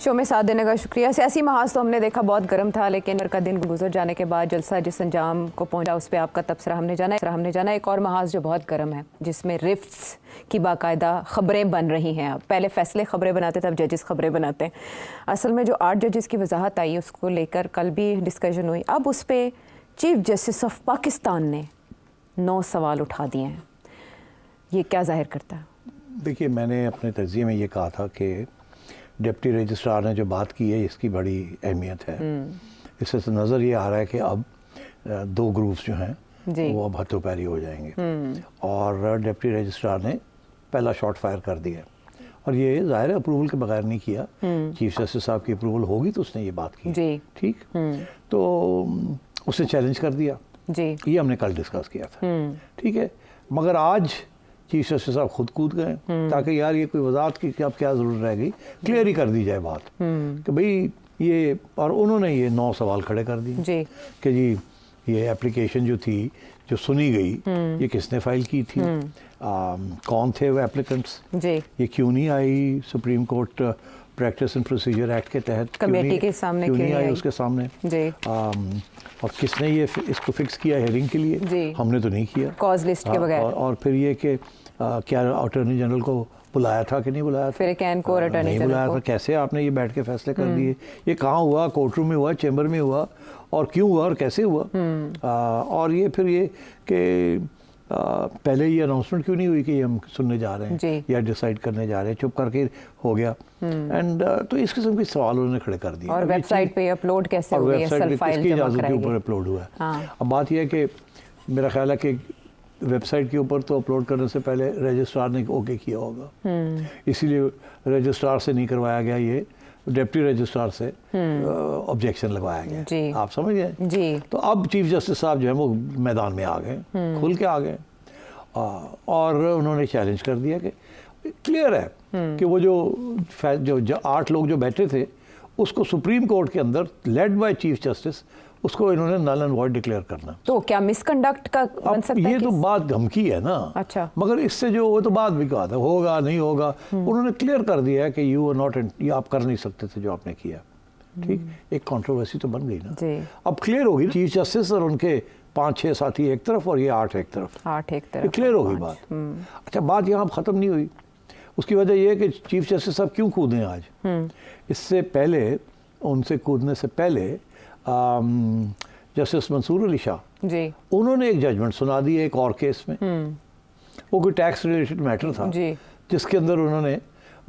Show में साथ देने का शुक्रिया। सियासी महाज तो हमने देखा बहुत गर्म था, लेकिन का दिन गुजर जाने के बाद जलसा जिस अंजाम को पहुंचा उस पर आपका तबसरा हमने जाना। एक और महाज जो बहुत गर्म है, जिसमें रिफ्ट्स की बाकायदा ख़बरें बन रही हैं। अब पहले फैसले ख़बरें बनाते थे, अब जजेस ख़बरें बनाते हैं। असल में जो 8 जजेस की वजाहत आई उसको लेकर कल भी डिस्कशन हुई। अब उस पर चीफ जस्टिस ऑफ पाकिस्तान ने 9 सवाल उठा दिए हैं। ये क्या जाहिर करता है? देखिए, मैंने अपने तज़किये में ये कहा था कि डिप्टी रजिस्ट्रार ने जो बात की है इसकी बड़ी अहमियत है। इससे तो नज़र ये आ रहा है कि अब 2 ग्रुप्स जो हैं वो अब हाथों पैरी हो जाएंगे और डिप्टी रजिस्ट्रार ने पहला शॉट फायर कर दिया और ये ज़ाहिर है अप्रूवल के बगैर नहीं किया। चीफ जस्टिस साहब की अप्रूवल होगी तो उसने ये बात की, ठीक। तो उसने चैलेंज कर दिया जी। ये हमने कल डिस्कस किया था, ठीक है। मगर आज चीफ जस्टिस साहब खुद कूद गए ताकि यार ये कोई वजाहत की अब क्या ज़रूरत रह गई, क्लियर ही कर दी जाए बात कि भाई ये। और उन्होंने ये 9 सवाल खड़े कर दिए कि जी ये एप्लीकेशन जो थी, जो सुनी गई, ये किसने फाइल की थी, कौन थे वो एप्लीकेंट्स, ये क्यों नहीं आई Supreme Court practice and procedure act के तहत, कमेटी के सामने क्यों नहीं आई उसके सामने जी। और किसने ये इसको फिक्स किया हेयरिंग के लिए, हमने तो नहीं किया कॉज लिस्ट के बगैर। और फिर ये कि क्या अटॉर्नी जनरल को बुलाया था कि नहीं बुलाया था, फिर कैन को नहीं बुलाया था, कैसे आपने ये बैठ के फैसले कर दिए, ये कहाँ हुआ, कोर्ट रूम में हुआ, चैम्बर में हुआ, और क्यों हुआ और कैसे हुआ। और ये फिर ये कि पहले ये अनाउंसमेंट क्यों नहीं हुई कि हम सुनने जा रहे हैं या डिसाइड करने जा रहे हैं, चुप करके हो गया। एंड तो इस किस्म के सवाल उन्होंने खड़े कर दिए। और वेबसाइट पे अपलोड कैसे हुआ, वेबसाइट पे किसकी इजाज़त के ऊपर अपलोड हुआ है। अब बात यह है कि मेरा ख्याल है कि वेबसाइट के ऊपर तो अपलोड करने से पहले रजिस्ट्रार ने ओके किया होगा, इसीलिए रजिस्ट्रार से नहीं करवाया गया, ये डिप्टी रजिस्ट्रार से ऑब्जेक्शन लगवाया गया। आप समझ गए जी। तो अब चीफ जस्टिस साहब जो है वो मैदान में आ गए, खुल के आ गए और उन्होंने चैलेंज कर दिया कि क्लियर है कि वो जो 8 लोग जो बैठे थे उसको सुप्रीम कोर्ट के अंदर लेड बाय चीफ जस्टिस उसको इन्होंने नल एंड वॉइड डिक्लेयर करना। तो क्या मिसकंडक्ट का बन सकता है? ये तो बात धमकी है ना। अच्छा। मगर इससे जो वो तो बात भी कहा था, होगा नहीं होगा, उन्होंने क्लियर कर दिया है कि यू आर नॉट, ये आप कर नहीं सकते थे जो आपने किया, ठीक। एक कंट्रोवर्सी तो बन गई ना, अब क्लियर होगी। चीफ जस्टिस और उनके 5-6 साथी एक तरफ और ये 8 एक तरफ, क्लियर होगी बात। अच्छा, बात यहाँ ख़त्म नहीं हुई। उसकी वजह यह है कि चीफ जस्टिस साहब क्यों कूदे आज। इससे पहले, उनसे कूदने से पहले जस्टिस मंसूर अली शाह जी, उन्होंने एक जजमेंट सुना दी है एक और केस में। वो कोई टैक्स रिलेटेड मैटर था जी, जिसके अंदर उन्होंने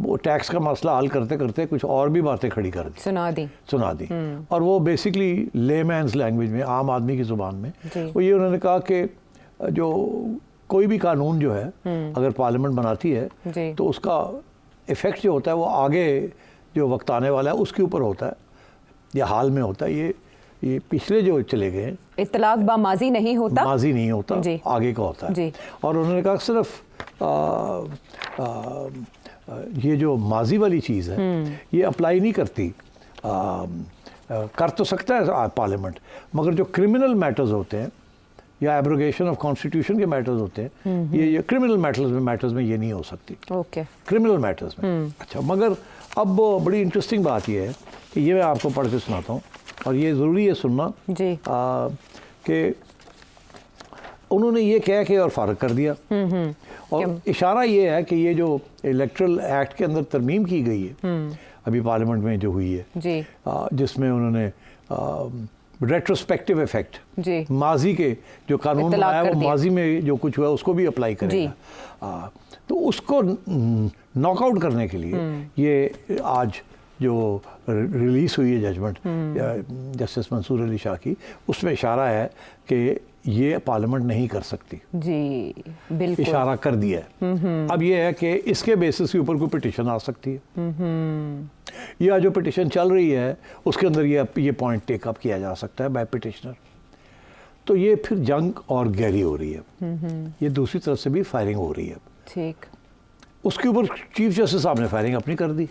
वो टैक्स का मसला हल करते करते कुछ और भी बातें खड़ी कर दी, सुना दी। और वो बेसिकली लेमैन्स लैंग्वेज में, आम आदमी की ज़ुबान में, वो ये उन्होंने कहा कि जो कोई भी कानून जो है अगर पार्लियामेंट बनाती है तो उसका इफ़ेक्ट जो होता है वो आगे जो वक्त आने वाला है उसके ऊपर होता है या हाल में होता है। ये पिछले जो चले गए इतलाक बा माजी नहीं होता, आगे का होता है। और उन्होंने कहा सिर्फ ये जो माजी वाली चीज़ है ये अप्लाई नहीं करती, कर तो सकता है पार्लियामेंट, मगर जो क्रिमिनल मैटर्स होते हैं या एब्रोगेशन ऑफ कॉन्स्टिट्यूशन के मैटर्स होते हैं, ये क्रिमिनल मैटर्स में ये नहीं हो सकती, क्रिमिनल मैटर्स में। अच्छा, मगर अब बड़ी इंटरेस्टिंग बात ये है कि ये मैं आपको पढ़ के सुनाता हूँ और ये ज़रूरी है सुनना जी, कि उन्होंने ये कह के और फारग कर दिया। और इशारा ये है कि ये जो इलेक्ट्रल एक्ट के अंदर तरमीम की गई है अभी पार्लियामेंट में जो हुई है जी, जिसमें उन्होंने रेट्रोस्पेक्टिव इफेक्ट जी, माजी के जो कानून बनाया वो माजी में जो कुछ हुआ उसको भी अप्लाई करेगा। तो उसको नॉकआउट करने के लिए ये आज जो रिलीज़ हुई है जजमेंट जस्टिस मंसूर अली शाह की, उसमें इशारा है कि ये पार्लियामेंट नहीं कर सकती जी, बिल्कुल इशारा कर दिया है। अब ये है कि इसके बेसिस के ऊपर कोई पिटिशन आ सकती है या जो पिटिशन चल रही है उसके अंदर ये पॉइंट टेकअप किया जा सकता है बाय पिटिशनर। तो ये फिर जंग और गहरी हो रही है, ये दूसरी तरफ से भी फायरिंग हो रही है, ठीक। उसके ऊपर चीफ जस्टिस साहब ने फायरिंग अपनी कर दी।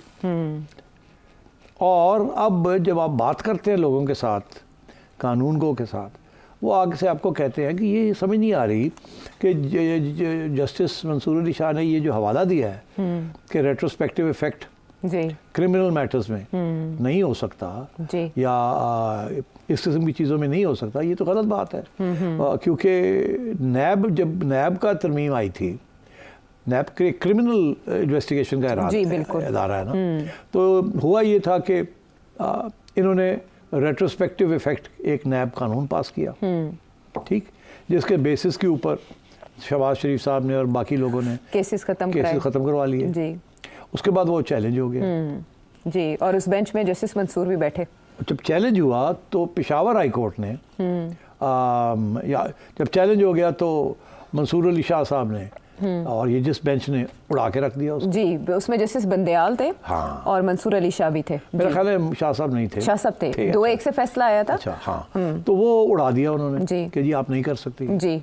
और अब जब आप बात करते हैं लोगों के साथ, कानूनगों के साथ, वो आगे से आपको कहते हैं कि ये समझ नहीं आ रही कि जस्टिस मंसूर अली शाह ने ये जो हवाला दिया है कि रेट्रोस्पेक्टिव इफेक्ट जी क्रिमिनल मैटर्स में नहीं हो सकता जी या इस किस्म की चीज़ों में नहीं हो सकता, ये तो गलत बात है। क्योंकि जब नैब का तरमीम आई थी, नैब के क्रिमिनल इन्वेस्टिगेशन का जी, बिल्कुल। इदारा है ना, तो हुआ ये था कि इन्होंने रेट्रोस्पेक्टिव इफेक्ट एक नैब कानून पास किया, ठीक, जिसके बेसिस के ऊपर शहबाज शरीफ साहब ने और बाकी लोगों ने केसेस खत्म करवा लिए। जी उसके बाद वो चैलेंज हो गया। जी, और उस बेंच में जस्टिस मंसूर भी बैठे। जब चैलेंज हुआ तो पेशावर हाई कोर्ट ने जब चैलेंज हो गया तो मंसूर अली शाह साहब ने और ये जिस बेंच ने उड़ा के रख दिया उसको। जी, उसमें जस्टिस बंदयाल थे। हाँ। और मंसूर अली शाह भी थे। मेरा ख्याल है शाह साहब नहीं थे, शाह साहब थे। 2-1 से फैसला आया था। अच्छा, हाँ। तो वो उड़ा दिया उन्होंने जी। कि जी आप नहीं कर सकती। जी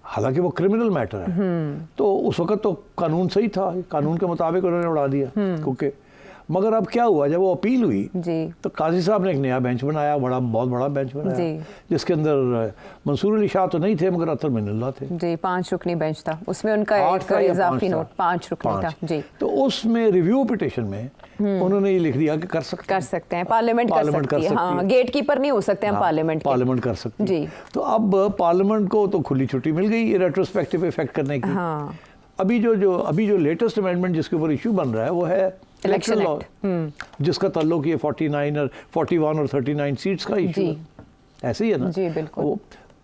हालांकि वो क्रिमिनल मैटर है, तो उस वक्त तो कानून सही था, कानून के मुताबिक उन्होंने उड़ा दिया। क्योंकि मगर अब क्या हुआ, जब वो अपील हुई जी तो काजी साहब ने एक नया बेंच बनाया, बहुत बड़ा बेंच बनाया, जी। जिसके अंदर मंसूर अली शाह तो नहीं थे मगर अतर मिनल्ला थे। जी, 5 रुकनी बेंच था, उसमें उनका एक इजाफी नोट 5 रुकनी था। जी, तो उसमें रिव्यू पिटिशन में उन्होंने ये लिख दिया कि कर सकते हैं, पार्लियामेंट कर सकती है। हाँ, गेट कीपर नहीं हो सकते हैं पार्लियामेंट कर सकती है। जी। तो अब पार्लियामेंट को तो खुली छुट्टी मिल गई रेट्रोस्पेक्टिव इफेक्ट करने की। हाँ। अभी जो लेटेस्ट अमेंडमेंट जिसके ऊपर इशू बन रहा है वो है इलेक्शन लॉ, जिसका ताल्लुक ये 41 और 39 सीट्स का इशू है। ऐसे ही है ना? जी, बिल्कुल।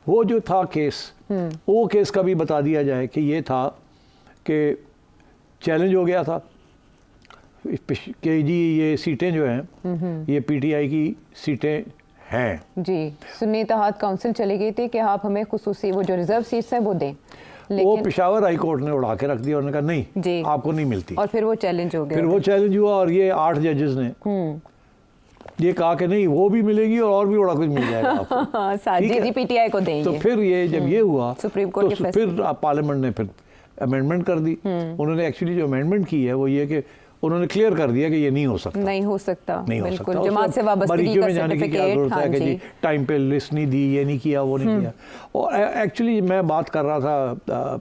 वो जो था केस, वो केस का भी बता दिया जाए कि ये था कि चैलेंज हो गया था कि जी ये सीटें जो हैं ये पीटीआई की सीटें हैं। जी, सुन्नी इत्तेहाद काउंसिल चली गई थी कि आप हमें खुसूसी वो जो रिजर्व सीट्स हैं वो दें, वो पेशावर हाई कोर्ट ने उड़ा के रख दिया, उन्होंने कहा नहीं जी, आपको नहीं मिलती। और फिर वो चैलेंज हो गया। फिर वो चैलेंज हुआ और ये 8 जजेस ने ये कहा कि नहीं वो भी मिलेगी और भी बड़ा कुछ मिल जाएगा आपको। जी, पीटीआई को देंगे। तो फिर ये जब ये हुआ सुप्रीम कोर्ट तो फिर पार्लियामेंट ने फिर अमेंडमेंट कर दी। उन्होंने एक्चुअली जो अमेंडमेंट की है वो ये कि उन्होंने क्लियर कर दिया कि ये नहीं हो सकता, नहीं हो सकता, बिल्कुल। जमात से वाबस्तगी का सर्टिफिकेट, हाँ कि जी टाइम पे लिस्ट नहीं दी, ये नहीं किया, वो नहीं किया। और एक्चुअली मैं बात कर रहा था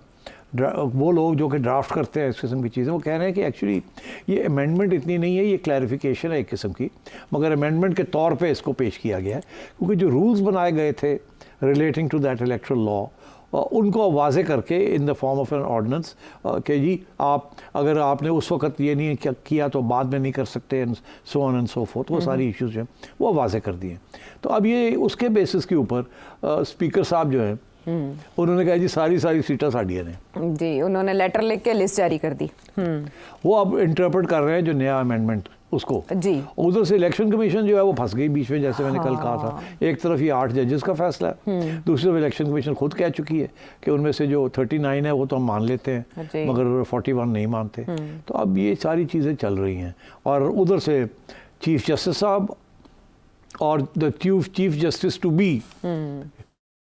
वो लोग जो कि ड्राफ्ट करते हैं इस किस्म की चीज़ें, वो कह रहे हैं कि एक्चुअली ये अमेंडमेंट इतनी नहीं है, ये क्लैरिफिकेशन है एक किस्म की, मगर अमेंडमेंट के तौर पे इसको पेश किया गया है क्योंकि जो रूल्स बनाए गए थे relating to that electoral law उनको वाजे करके in the form of an ordinance कि जी आप अगर आपने उस वक्त ये नहीं किया तो बाद में नहीं कर सकते, and so on and so fourth, वो सारी इश्यूज जो हैं वो वाजे कर दिए। तो अब ये उसके बेसिस के ऊपर स्पीकर साहब जो हैं उन्होंने कहा जी सारी सीटें साड़ियाँ ने जी, उन्होंने लेटर लिख के लिस्ट जारी कर दी। वो अब इंटरप्रेट कर रहे हैं जो नया अमेंडमेंट उसको जी। उधर से इलेक्शन कमीशन जो है वो फंस गई बीच में, जैसे मैंने कल कहा था। एक तरफ ये 8 जजेस का फैसला है, दूसरी तरफ इलेक्शन कमीशन खुद कह चुकी है कि उनमें से जो 39 है वो तो हम मान लेते हैं मगर 41 नहीं मानते। तो अब ये सारी चीज़ें चल रही हैं और उधर से चीफ जस्टिस साहब और the chief justice to be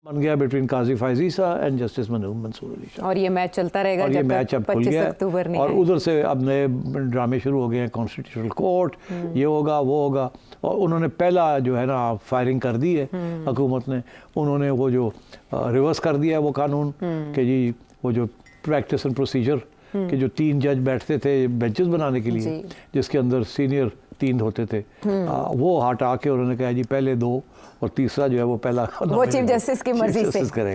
बन गया बिटवीन काजी फायजी साहब एंड जस्टिस मंसूर अली शाह, और ये मैच चलता रहेगा और ये मैच अब खुल गया है। और उधर से अब नए ड्रामे शुरू हो गए हैं, कॉन्स्टिट्यूशनल कोर्ट, ये होगा वो होगा। और उन्होंने पहला जो है ना फायरिंग कर दी है हुकूमत ने, उन्होंने वो जो रिवर्स कर दिया है वो कानून कि जी वो जो प्रैक्टिस एंड प्रोसीजर कि जो 3 जज बैठते थे बेंचेस बनाने के लिए जिसके अंदर सीनियर 3 होते थे, वो हटा के उन्होंने कहा जी पहले 2 और तीसरा जो है वो पहला वो चीफ जस्टिस की मर्जी से करेगा।